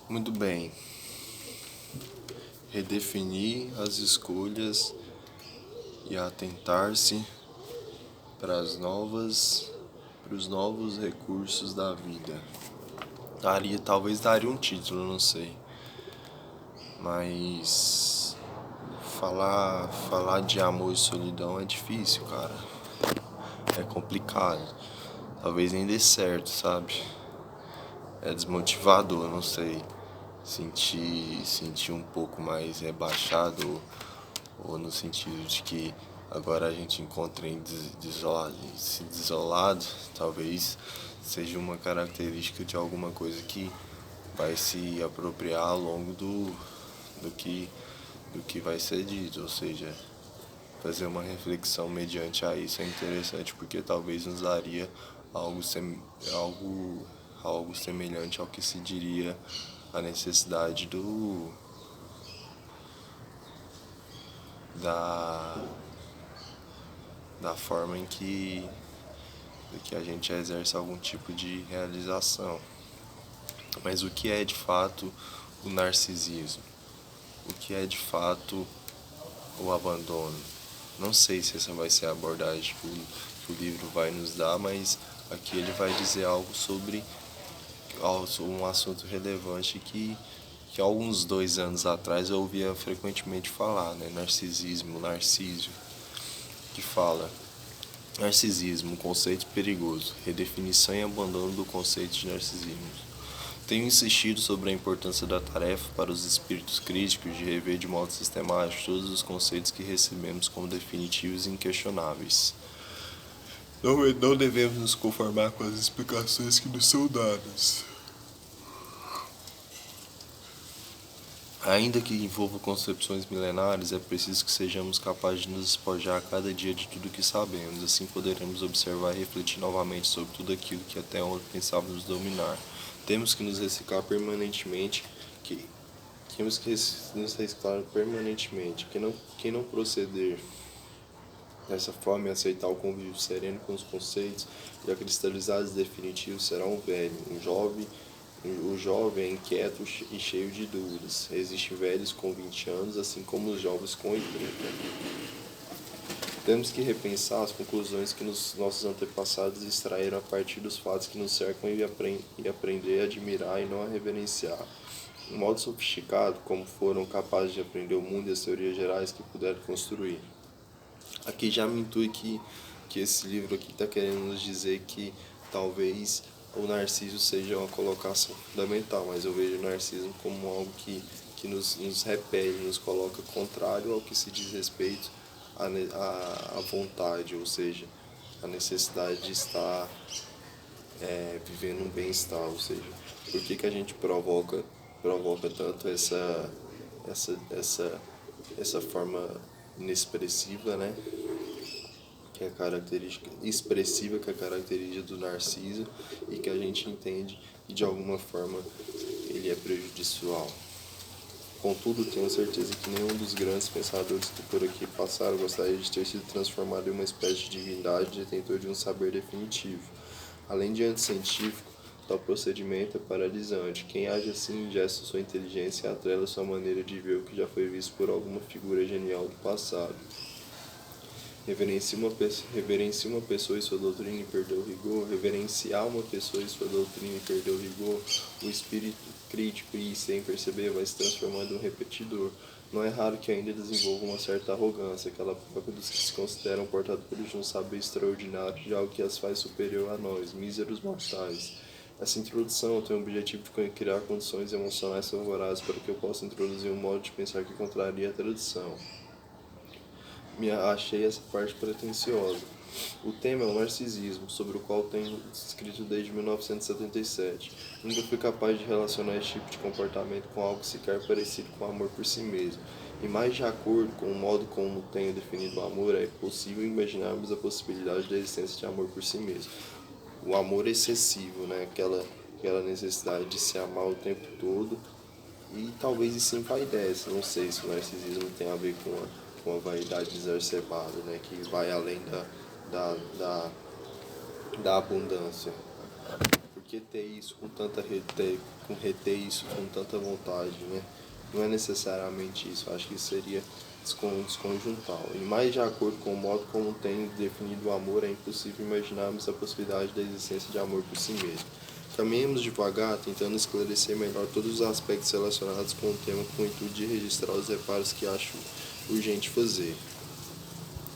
Muito bem. Redefinir as escolhas e atentar-se para os novos recursos da vida. Talvez daria um título, não sei. Mas falar de amor e solidão é difícil, cara. É complicado. Talvez nem dê certo, sabe? É desmotivador, não sei. Sentir um pouco mais rebaixado, ou no sentido de que agora a gente encontra desolado, talvez seja uma característica de alguma coisa que vai se apropriar ao longo do que, do que vai ser dito, ou seja, fazer uma reflexão mediante a isso é interessante porque talvez nos daria algo, algo, algo semelhante ao que se diria a necessidade da, da forma em que a gente exerce algum tipo de realização. Mas o que é de fato o narcisismo? O que é de fato o abandono? Não sei se essa vai ser a abordagem que o livro vai nos dar, mas aqui ele vai dizer algo sobre um assunto relevante que há alguns 2 anos atrás eu ouvia frequentemente falar, né? Narcisismo, narcísio, que fala: narcisismo, um conceito perigoso, redefinição e abandono do conceito de narcisismo. Tenho insistido sobre a importância da tarefa para os espíritos críticos de rever de modo sistemático todos os conceitos que recebemos como definitivos e inquestionáveis. Não devemos nos conformar com as explicações que nos são dadas. Ainda que envolva concepções milenares, é preciso que sejamos capazes de nos despojar a cada dia de tudo o que sabemos. Assim poderemos observar e refletir novamente sobre tudo aquilo que até ontem pensávamos dominar. Temos que nos reciclar permanentemente, quem não proceder dessa forma e aceitar o convívio sereno com os conceitos já cristalizados e definitivos será um velho, o jovem é inquieto e cheio de dúvidas. Existem velhos com 20 anos, assim como os jovens com 80. Temos que repensar as conclusões que nossos antepassados extraíram a partir dos fatos que nos cercam e aprender a admirar e não a reverenciar. De um modo sofisticado, como foram capazes de aprender o mundo e as teorias gerais que puderam construir. Aqui já me intui que esse livro aqui está querendo nos dizer que talvez o narciso seja uma colocação fundamental, mas eu vejo o narcisismo como algo que nos repele, nos coloca contrário ao que se diz respeito à vontade, ou seja, a necessidade de estar vivendo um bem-estar, ou seja, por que a gente provoca tanto essa forma inexpressiva, né? Que é a característica expressiva que é a característica do narciso e que a gente entende que de alguma forma ele é prejudicial. Contudo, tenho certeza que nenhum dos grandes pensadores que por aqui passaram gostaria de ter sido transformado em uma espécie de divindade detentor de um saber definitivo. Além de anticientífico, tal procedimento é paralisante. Quem age assim ingesta sua inteligência e atrela sua maneira de ver o que já foi visto por alguma figura genial do passado. Reverencie uma pessoa e sua doutrina e perdeu o rigor. Reverenciar uma pessoa e sua doutrina e perdeu o rigor. O espírito crítico e, sem perceber, vai se transformando em um repetidor. Não é raro que ainda desenvolva uma certa arrogância, aquela própria dos que se consideram portadores de um saber extraordinário de algo que as faz superior a nós, míseros mortais. Essa introdução tem o objetivo de criar condições emocionais favoráveis para que eu possa introduzir um modo de pensar que contraria a tradição. Achei essa parte pretensiosa. O tema é o narcisismo, sobre o qual tenho escrito desde 1977. Nunca fui capaz de relacionar esse tipo de comportamento com algo sequer parecido com o amor por si mesmo. E mais de acordo com o modo como tenho definido o amor, é possível imaginarmos a possibilidade da existência de amor por si mesmo. O amor excessivo, né? Aquela necessidade de se amar o tempo todo. E talvez isso envaidece, não sei se o narcisismo tem a ver com a vaidade exacerbada, né, que vai além da abundância. que ter isso reter isso com tanta vontade, né? Não é necessariamente isso, acho que isso seria desconjuntal. E mais de acordo com o modo como tem definido o amor, é impossível imaginarmos a possibilidade da existência de amor por si mesmo. Caminhemos devagar, tentando esclarecer melhor todos os aspectos relacionados com o tema com o intuito de registrar os reparos que acho urgente fazer.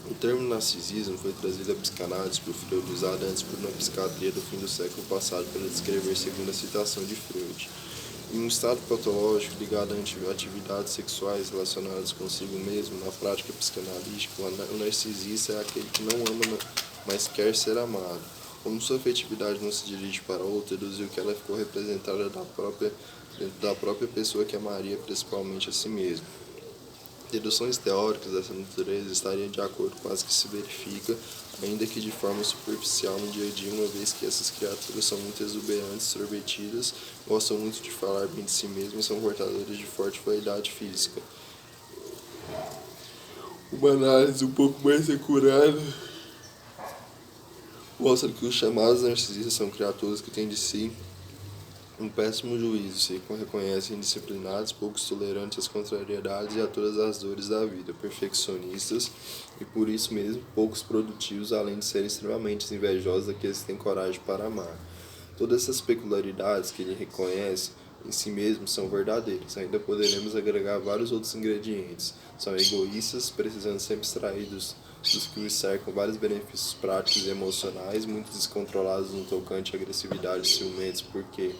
O termo narcisismo foi trazido à psicanálise por Freud, usado antes por uma psiquiatria do fim do século passado para descrever, segundo a citação de Freud, em um estado patológico ligado a atividades sexuais relacionadas consigo mesmo. Na prática psicanalítica, o narcisista é aquele que não ama, mas quer ser amado. Como sua afetividade não se dirige para outra, deduziu que ela ficou representada dentro da própria pessoa que amaria principalmente a si mesma. Deduções teóricas dessa natureza estariam de acordo com as que se verifica, ainda que de forma superficial no dia a dia, uma vez que essas criaturas são muito exuberantes, extrovertidas, gostam muito de falar bem de si mesmas, são portadoras de forte vaidade física. Uma análise um pouco mais acurada mostra que os chamados narcisistas são criaturas que têm de si um péssimo juízo, se reconhecem indisciplinados, poucos tolerantes às contrariedades e a todas as dores da vida, perfeccionistas e, por isso mesmo, poucos produtivos, além de serem extremamente invejosos daqueles que têm coragem para amar. Todas essas peculiaridades que ele reconhece em si mesmo são verdadeiras. Ainda poderemos agregar vários outros ingredientes. São egoístas, precisando sempre extrair dos que os cercam vários benefícios práticos e emocionais, muito descontrolados no tocante à agressividade e ciumentos, porque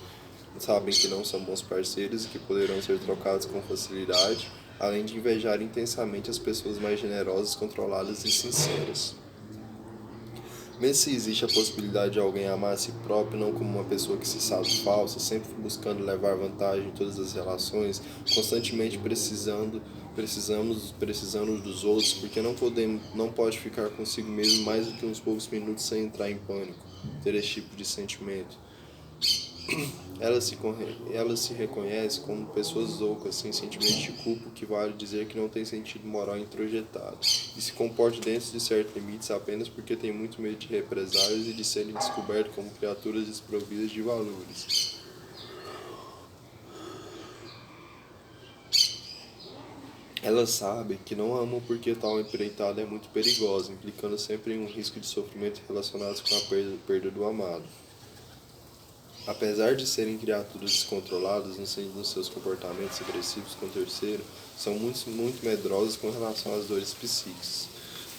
sabem que não são bons parceiros e que poderão ser trocados com facilidade, além de invejar intensamente as pessoas mais generosas, controladas e sinceras. Mesmo se existe a possibilidade de alguém amar a si próprio, não como uma pessoa que se sabe falsa, sempre buscando levar vantagem em todas as relações, constantemente precisando dos outros, porque não pode ficar consigo mesmo mais do que uns poucos minutos sem entrar em pânico, ter esse tipo de sentimento. Ela se reconhece como pessoas loucas, sem sentimento de culpa, o que vale dizer que não tem sentido moral introjetado, e se comporta dentro de certos limites apenas porque tem muito medo de represálias e de serem descobertos como criaturas desprovidas de valores. Elas sabem que não amam porque tal empreitada é muito perigosa, implicando sempre em um risco de sofrimento relacionado com a perda do amado. Apesar de serem criaturas descontroladas nos seus comportamentos agressivos com o terceiro, são muito medrosas com relação às dores psíquicas.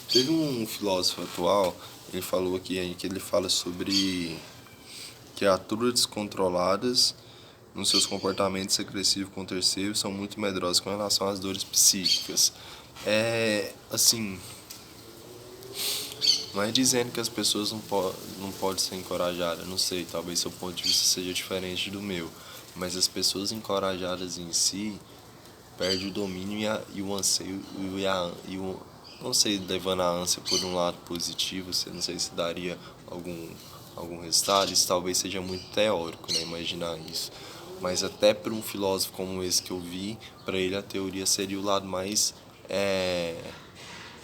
Teve um filósofo atual, ele falou aqui que ele fala sobre criaturas descontroladas nos seus comportamentos agressivos com o terceiro são muito medrosas com relação às dores psíquicas. Não é dizendo que as pessoas não podem ser encorajadas, não sei, talvez seu ponto de vista seja diferente do meu, mas as pessoas encorajadas em si perdem o domínio e o anseio, não sei, levando a ânsia por um lado positivo, não sei se daria algum resultado, isso talvez seja muito teórico, né, imaginar isso. Mas até para um filósofo como esse que eu vi, para ele a teoria seria o lado mais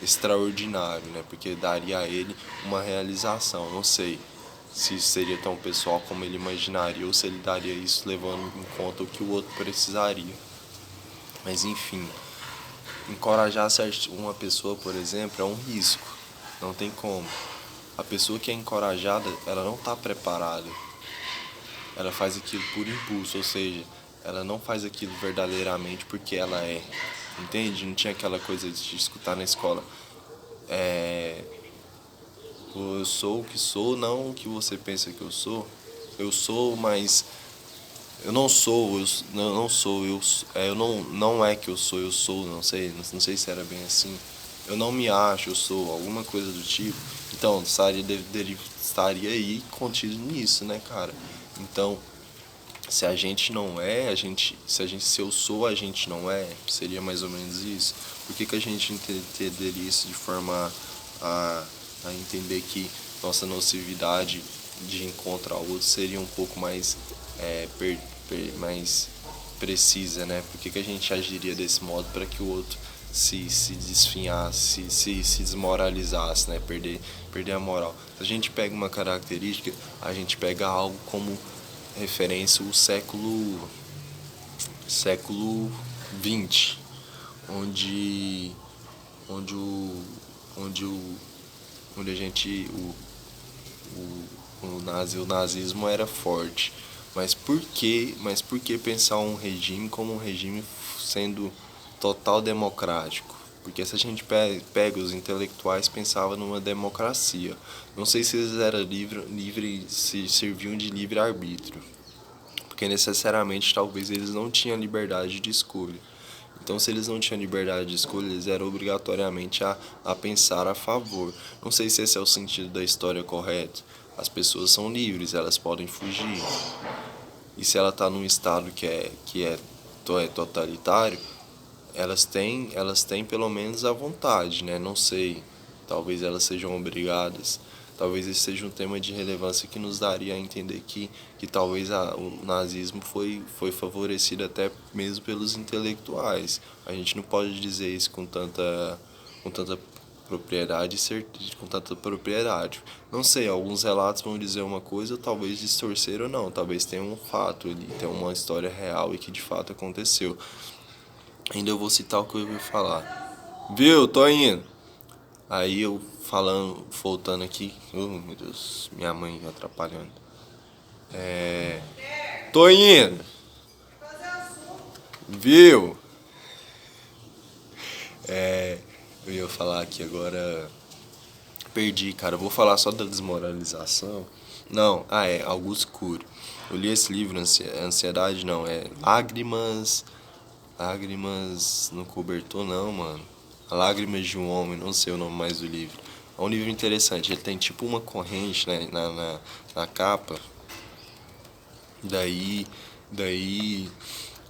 extraordinário, né? Porque daria a ele uma realização. Não sei se isso seria tão pessoal como ele imaginaria ou se ele daria isso levando em conta o que o outro precisaria. Mas enfim, encorajar uma pessoa, por exemplo, é um risco. Não tem como. A pessoa que é encorajada, ela não está preparada. Ela faz aquilo por impulso, ou seja, ela não faz aquilo verdadeiramente porque ela é. Entende? Não tinha aquela coisa de escutar na escola. Eu sou o que sou, não o que você pensa que eu sou. Eu sou, mas eu não sou. Não é que eu sou. Não sei se era bem assim. Eu não me acho, eu sou, alguma coisa do tipo. Então, estaria aí contido nisso, né, cara? Então, se a gente não é, se eu sou, a gente não é, seria mais ou menos isso. Por que a gente entenderia isso de forma a entender que nossa nocividade de encontro ao outro seria um pouco mais, mais precisa, né? Por que a gente agiria desse modo para que o outro se desfinhasse, se desmoralizasse, né? Perder a moral. Se a gente pega uma característica, a gente pega algo como referência ao século XX, onde onde o onde o onde a gente o nazismo era forte. Mas por que pensar um regime como um regime sendo total democrático? Porque se a gente pega os intelectuais pensavam numa democracia. Não sei se eles eram se serviam de livre arbítrio, porque necessariamente talvez eles não tinham liberdade de escolha. Então, se eles não tinham liberdade de escolha, eles eram obrigatoriamente a pensar a favor. Não sei se esse é o sentido da história correto. As pessoas são livres, elas podem fugir. E se ela está num estado que é totalitário, elas têm pelo menos a vontade, né? Não sei. Talvez elas sejam obrigadas. Talvez esse seja um tema de relevância que nos daria a entender que talvez o nazismo foi favorecido até mesmo pelos intelectuais. A gente não pode dizer isso com tanta propriedade com tanta propriedade. Não sei, alguns relatos vão dizer uma coisa, talvez distorcer ou não, talvez tenha um fato ali, tenha uma história real e que de fato aconteceu. Ainda eu vou citar o que eu ia falar. Viu, tô indo. Aí eu falando, voltando aqui. Oh, meu Deus, minha mãe atrapalhando. Tô indo. Viu? Eu ia falar aqui agora. Perdi, cara. Eu vou falar só da desmoralização. Não, Augusto Cury. Eu li esse livro, Ansiedade não, Lágrimas. Lágrimas no cobertor, não, mano. Lágrimas de um Homem, não sei o nome mais do livro. É um livro interessante, ele tem tipo uma corrente, né, na capa. Daí, daí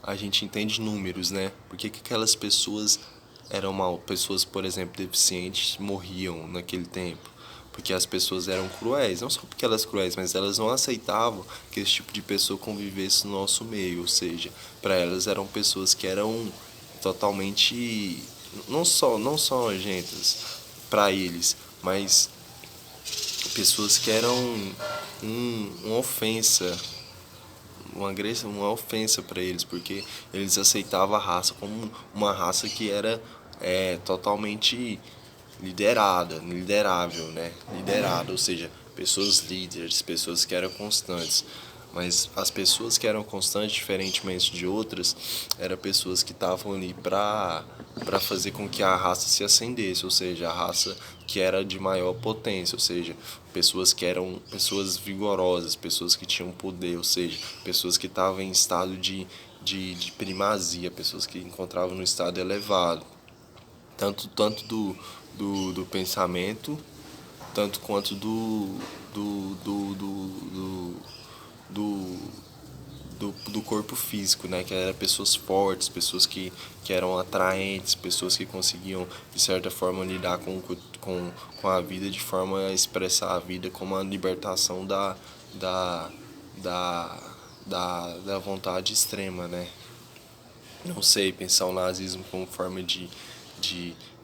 a gente entende números, né? Por que aquelas pessoas eram mal? Pessoas, por exemplo, deficientes morriam naquele tempo. Porque as pessoas eram cruéis. Não só porque elas cruéis, mas elas não aceitavam que esse tipo de pessoa convivesse no nosso meio. Ou seja, para elas eram pessoas que eram totalmente não só nojentas para eles, mas pessoas que eram uma ofensa, uma agressão, uma ofensa para eles, porque eles aceitavam a raça como uma raça que era totalmente liderável, né? Liderada, ou seja, pessoas líderes, pessoas que eram constantes. Mas as pessoas que eram constantes, diferentemente de outras, eram pessoas que estavam ali para fazer com que a raça se acendesse, ou seja, a raça que era de maior potência, ou seja, pessoas que eram pessoas vigorosas, pessoas que tinham poder, ou seja, pessoas que estavam em estado de primazia, pessoas que encontravam no estado elevado, tanto do pensamento, tanto quanto do, do corpo físico, né? Que eram pessoas fortes, pessoas que eram atraentes, pessoas que conseguiam, de certa forma, lidar com a vida de forma a expressar a vida como a libertação da, da, da vontade extrema, né? Não sei, pensar o nazismo como forma de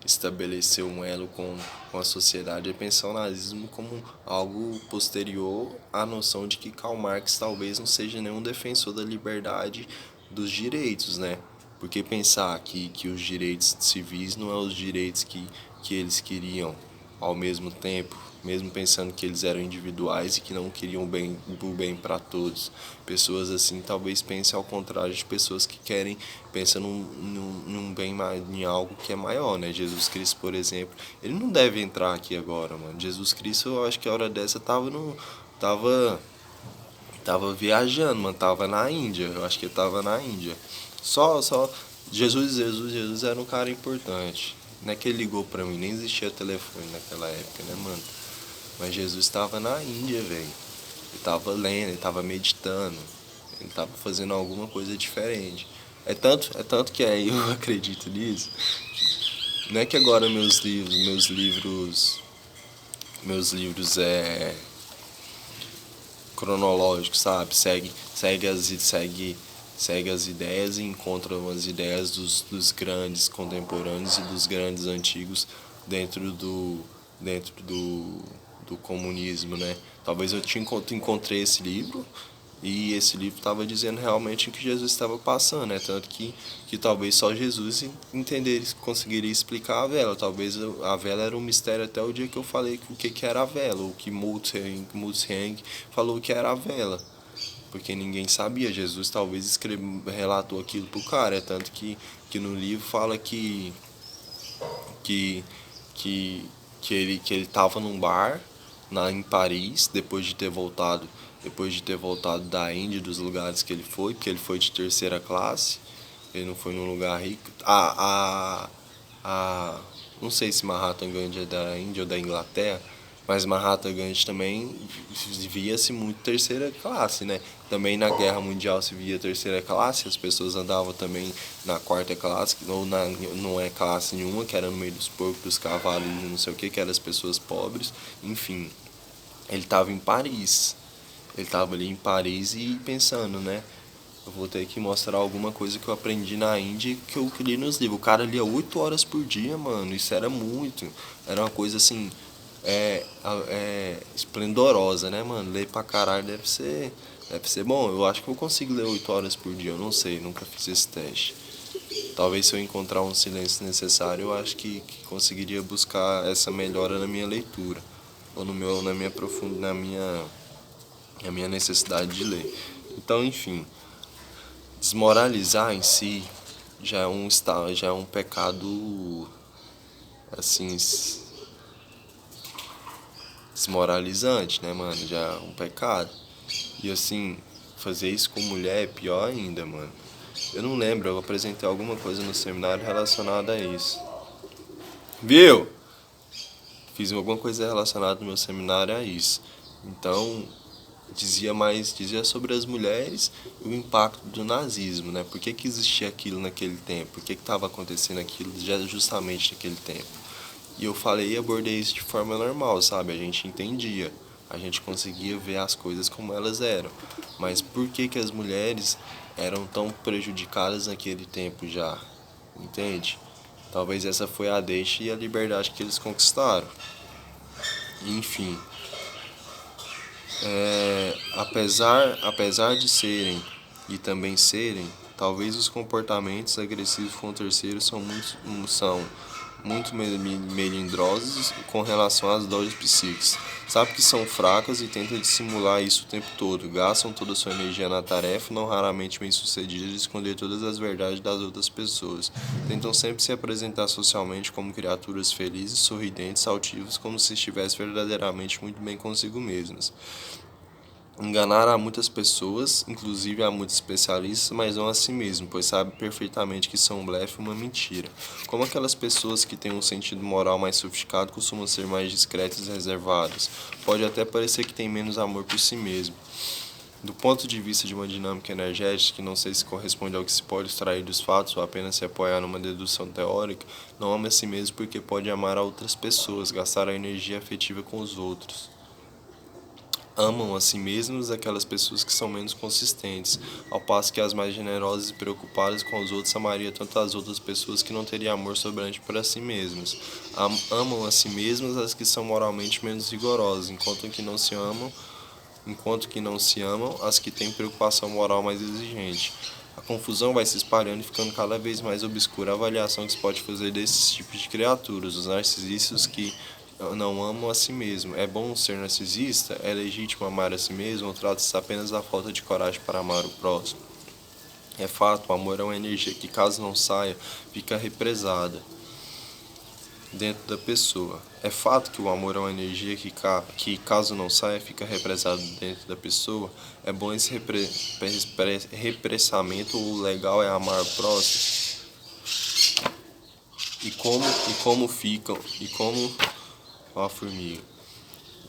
estabelecer um elo com a sociedade é pensar o nazismo como algo posterior à noção de que Karl Marx talvez não seja nenhum defensor da liberdade dos direitos, né? Porque pensar que os direitos civis não é os direitos que eles queriam ao mesmo tempo, mesmo pensando que eles eram individuais e que não queriam o bem para todos. Pessoas assim talvez pensem ao contrário de pessoas que querem, pensam num bem, em algo que é maior, né? Jesus Cristo, por exemplo, ele não deve entrar aqui agora, mano. Jesus Cristo, eu acho que a hora dessa tava tava viajando, mano, tava na Índia, eu acho que ele tava na Índia. Só Jesus era um cara importante. Não é que ele ligou pra mim, nem existia telefone naquela época, né, mano? Mas Jesus estava na Índia, velho. Ele tava lendo, ele tava meditando, ele tava fazendo alguma coisa diferente. É tanto que aí eu acredito nisso. Não é que agora meus livros cronológicos, sabe? Segue as ideias e encontra as ideias dos grandes contemporâneos e dos grandes antigos dentro do comunismo, né? Talvez eu encontrei esse livro E esse livro estava dizendo realmente o que Jesus estava passando, né? Tanto que talvez só Jesus conseguiria explicar a vela. Talvez a vela era um mistério até o dia que eu falei o que era a vela, o que Mulshang falou que era a vela. Porque ninguém sabia. Jesus talvez relatou aquilo pro cara. É tanto que no livro fala que, que, que ele estava num bar em Paris, depois de ter voltado da Índia, dos lugares que ele foi, porque ele foi de terceira classe, ele não foi num lugar rico. Não sei se Mahatma Gandhi é da Índia ou da Inglaterra, mas Mahatma Gandhi também via-se muito terceira classe, né? Também na Guerra Mundial se via terceira classe, as pessoas andavam também na quarta classe, ou não é classe nenhuma, que era no meio dos porcos, dos cavalos e não sei o que eram as pessoas pobres, enfim. Ele estava em Paris, ele estava ali em Paris e pensando, né? Eu vou ter que mostrar alguma coisa que eu aprendi na Índia que eu li nos livros. O cara lia 8 horas por dia, mano. Isso era muito. Era uma coisa assim. Esplendorosa, né, mano? Ler pra caralho deve ser bom. Eu acho que eu consigo ler 8 horas por dia. Eu não sei, nunca fiz esse teste. Talvez se eu encontrar um silêncio necessário, eu acho que conseguiria buscar essa melhora na minha leitura. Ou na minha necessidade de ler. Então, enfim. Desmoralizar em si já é um pecado assim desmoralizante, né, mano? Já é um pecado. E assim, fazer isso com mulher é pior ainda, mano. Eu não lembro, eu apresentei alguma coisa no seminário relacionada a isso. Viu? Fiz alguma coisa relacionada no meu seminário a isso. Então, dizia sobre as mulheres e o impacto do nazismo, né? Por que existia aquilo naquele tempo? Por que estava acontecendo aquilo justamente naquele tempo? E eu falei e abordei isso de forma normal, sabe? A gente entendia, a gente conseguia ver as coisas como elas eram. Mas por que as mulheres eram tão prejudicadas naquele tempo já? Entende? Talvez essa foi a deixa e a liberdade que eles conquistaram. Enfim, apesar de serem e também serem, talvez os comportamentos agressivos com terceiros são muito melindrosos com relação às dores psíquicas. Sabe que são fracas e tentam dissimular isso o tempo todo. Gastam toda a sua energia na tarefa, não raramente bem-sucedida, de esconder todas as verdades das outras pessoas. Tentam sempre se apresentar socialmente como criaturas felizes, sorridentes, altivas, como se estivessem verdadeiramente muito bem consigo mesmas. Enganaram a muitas pessoas, inclusive a muitos especialistas, mas não a si mesmo, pois sabe perfeitamente que são um blefe e uma mentira. Como aquelas pessoas que têm um sentido moral mais sofisticado costumam ser mais discretas e reservadas. Pode até parecer que têm menos amor por si mesmo. Do ponto de vista de uma dinâmica energética, que não sei se corresponde ao que se pode extrair dos fatos ou apenas se apoiar numa dedução teórica, não ama a si mesmo porque pode amar a outras pessoas, gastar a energia afetiva com os outros. Amam a si mesmos aquelas pessoas que são menos consistentes, ao passo que as mais generosas e preocupadas com os outros amaria tanto as outras pessoas que não teriam amor sobrante para si mesmas. Amam a si mesmas as que são moralmente menos rigorosas, enquanto que não se amam as que têm preocupação moral mais exigente. A confusão vai se espalhando e ficando cada vez mais obscura a avaliação que se pode fazer desses tipos de criaturas, os narcisistas que não amam a si mesmo. É bom ser narcisista? É legítimo amar a si mesmo ou trata-se apenas da falta de coragem para amar o próximo? É fato, o amor é uma energia que, caso não saia, fica represada dentro da pessoa. É fato que o amor é uma energia que caso não saia, fica represada dentro da pessoa. É bom esse repressamento, o legal é amar o próximo. Ó a formiga.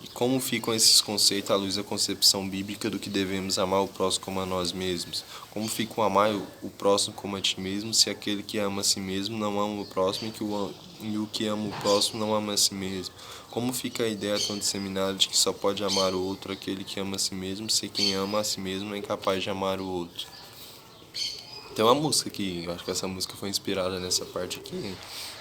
E como ficam esses conceitos à luz da concepção bíblica do que devemos amar o próximo como a nós mesmos? Como fica o amar o próximo como a ti mesmo, se aquele que ama a si mesmo não ama o próximo e o que ama o próximo não ama a si mesmo? Como fica a ideia tão disseminada de que só pode amar o outro aquele que ama a si mesmo, se quem ama a si mesmo é incapaz de amar o outro? Tem uma música que eu acho que essa música foi inspirada nessa parte aqui.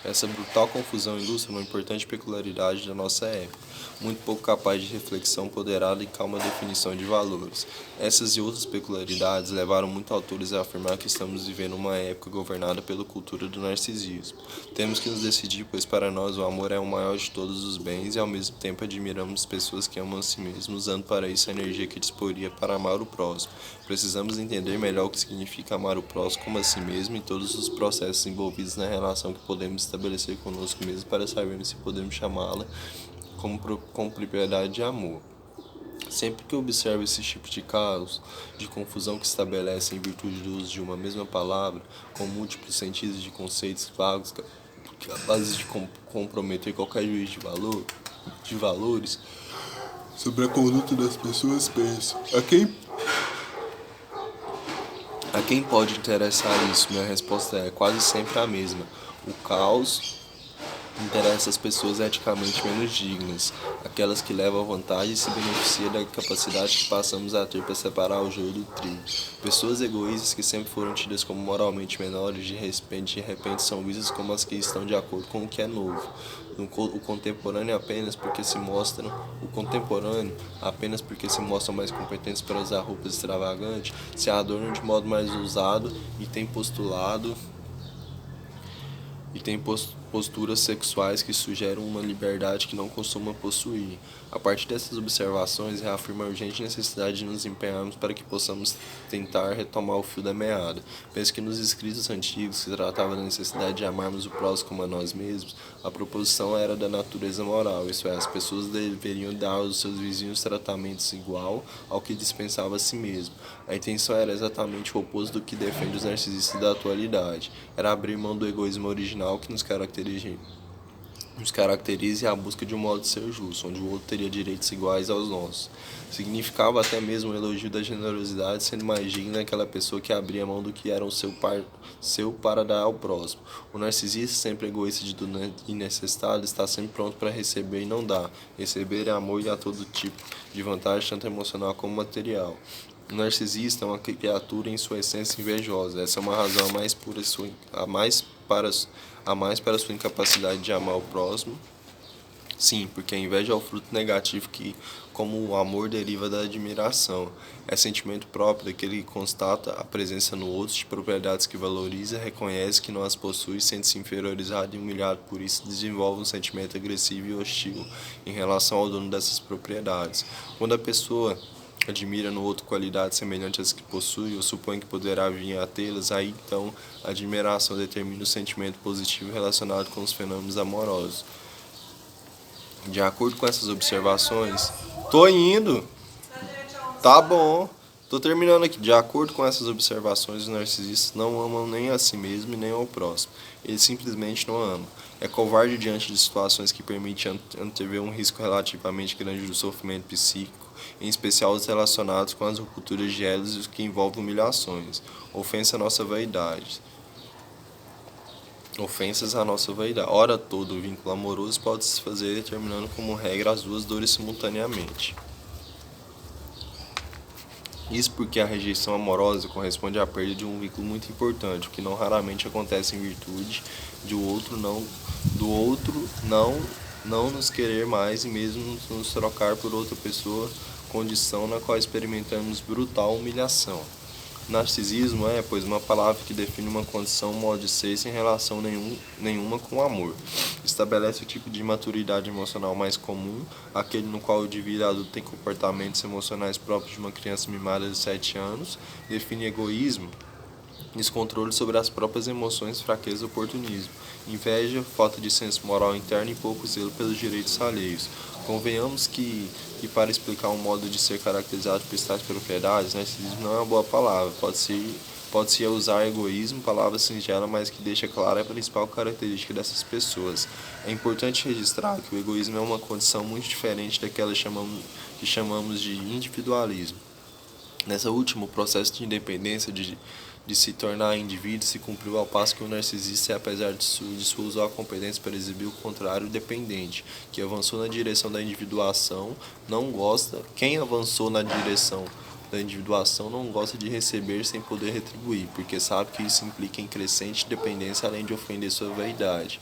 Essa brutal confusão ilustra uma importante peculiaridade da nossa época, muito pouco capaz de reflexão ponderada e calma definição de valores. Essas e outras peculiaridades levaram muitos autores a afirmar que estamos vivendo uma época governada pela cultura do narcisismo. Temos que nos decidir, pois para nós o amor é o maior de todos os bens e ao mesmo tempo admiramos pessoas que amam a si mesmas, usando para isso a energia que disporia para amar o próximo. Precisamos entender melhor o que significa amar o próximo como a si mesmo e todos os processos envolvidos na relação que podemos estabelecer conosco mesmo para sabermos se podemos chamá-la como propriedade de amor. Sempre que eu observo esse tipo de casos de confusão que se estabelece em virtude do uso de uma mesma palavra, com múltiplos sentidos de conceitos vagos capazes de comprometer qualquer juízo de valores sobre a conduta das pessoas, penso: a quem pode interessar isso? Minha resposta é quase sempre a mesma. O caos interessa as pessoas eticamente menos dignas, aquelas que levam vantagem e se beneficiam da capacidade que passamos a ter para separar o joio do trigo. Pessoas egoístas que sempre foram tidas como moralmente menores, de repente são vistas como as que estão de acordo com o que é novo. O contemporâneo apenas porque se mostram mais competentes para usar roupas extravagantes, se adornam de modo mais ousado e têm posturas sexuais que sugerem uma liberdade que não costuma possuir. A partir dessas observações, reafirma a urgente necessidade de nos empenharmos para que possamos tentar retomar o fio da meada. Penso que nos escritos antigos, que tratava da necessidade de amarmos o próximo como a nós mesmos, a proposição era da natureza moral, isso é, as pessoas deveriam dar aos seus vizinhos tratamentos igual ao que dispensava a si mesmo. A intenção era exatamente o oposto do que defende os narcisistas da atualidade. Era abrir mão do egoísmo original que nos caracteriza a busca de um modo de ser justo, onde o outro teria direitos iguais aos nossos. Significava até mesmo um elogio da generosidade, sendo mais digna aquela pessoa que abria mão do que era o seu para dar ao próximo. O narcisista, sempre egoísta e necessitado, está sempre pronto para receber e não dar. Receber é amor e a todo tipo de vantagem, tanto emocional como material. O narcisista é uma criatura em sua essência invejosa. Essa é uma razão a mais para sua incapacidade de amar o próximo. Sim, porque a inveja é o fruto negativo que, como o amor, deriva da admiração. É sentimento próprio daquele que constata a presença no outro de propriedades que valoriza, reconhece que não as possui, sente-se inferiorizado e humilhado por isso, desenvolve um sentimento agressivo e hostil em relação ao dono dessas propriedades. Quando a pessoa admira no outro qualidades semelhantes às que possui ou supõe que poderá vir a tê-las, aí então a admiração determina o sentimento positivo relacionado com os fenômenos amorosos. De acordo com essas observações, tô indo, tá bom, tô terminando aqui. De acordo com essas observações, os narcisistas não amam nem a si mesmo e nem ao próximo. Eles simplesmente não amam. É covarde diante de situações que permitem antever um risco relativamente grande do sofrimento psíquico, em especial os relacionados com as rupturas de elos e os que envolvem humilhações, ofensas à nossa vaidade. Ora todo o vínculo amoroso pode se fazer determinando como regra as duas dores simultaneamente. Isso porque a rejeição amorosa corresponde à perda de um vínculo muito importante, o que não raramente acontece em virtude de o outro não nos querer mais e mesmo nos trocar por outra pessoa, condição na qual experimentamos brutal humilhação. Narcisismo é, pois, uma palavra que define uma condição, um modo de ser sem relação nenhuma com o amor. Estabelece o tipo de maturidade emocional mais comum, aquele no qual o indivíduo adulto tem comportamentos emocionais próprios de uma criança mimada de 7 anos. Define egoísmo, descontrole sobre as próprias emoções, fraqueza e oportunismo, inveja, falta de senso moral interno e pouco zelo pelos direitos alheios. Convenhamos que para explicar um modo de ser caracterizado por tais propriedades, narcisismo não é uma boa palavra. Pode-se usar egoísmo, palavra singela, mas que deixa clara a principal característica dessas pessoas. É importante registrar que o egoísmo é uma condição muito diferente daquela que chamamos de individualismo. Nessa última, o processo de independência de se tornar indivíduo se cumpriu ao passo que o narcisista, apesar de sua usual competência para exibir o contrário, dependente, que avançou na direção da individuação, não gosta. Quem avançou na direção da individuação não gosta de receber sem poder retribuir, porque sabe que isso implica em crescente dependência além de ofender sua vaidade.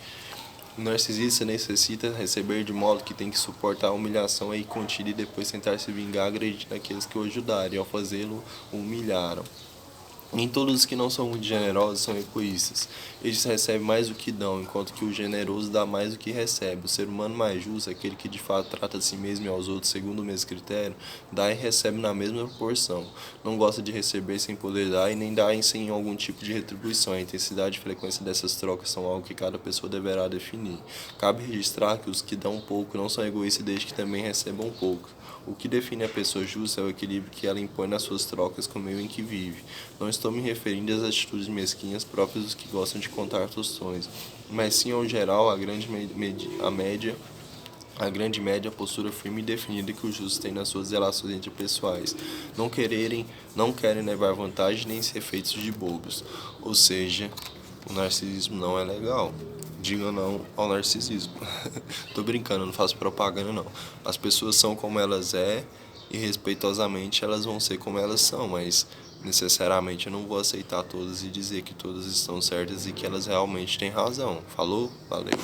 O narcisista necessita receber de modo que tem que suportar a humilhação aí contida e depois tentar se vingar agredindo aqueles que o ajudaram e ao fazê-lo o humilharam. Nem todos os que não são muito generosos são egoístas. Eles recebem mais do que dão, enquanto que o generoso dá mais do que recebe. O ser humano mais justo, aquele que de fato trata a si mesmo e aos outros segundo o mesmo critério, dá e recebe na mesma proporção. Não gosta de receber sem poder dar e nem dá sem algum tipo de retribuição. A intensidade e frequência dessas trocas são algo que cada pessoa deverá definir. Cabe registrar que os que dão pouco não são egoístas desde que também recebam pouco. O que define a pessoa justa é o equilíbrio que ela impõe nas suas trocas com o meio em que vive. Não estou me referindo às atitudes mesquinhas próprias dos que gostam de contar tostões, mas sim ao geral, a grande média, a postura firme e definida que os justos têm nas suas relações interpessoais. Não querem levar vantagem nem ser feitos de bobos. Ou seja, o narcisismo não é legal. Diga não ao narcisismo. Tô brincando, não faço propaganda não. As pessoas são como elas e respeitosamente elas vão ser como elas são, mas necessariamente eu não vou aceitar todas e dizer que todas estão certas e que elas realmente têm razão. Falou? Valeu.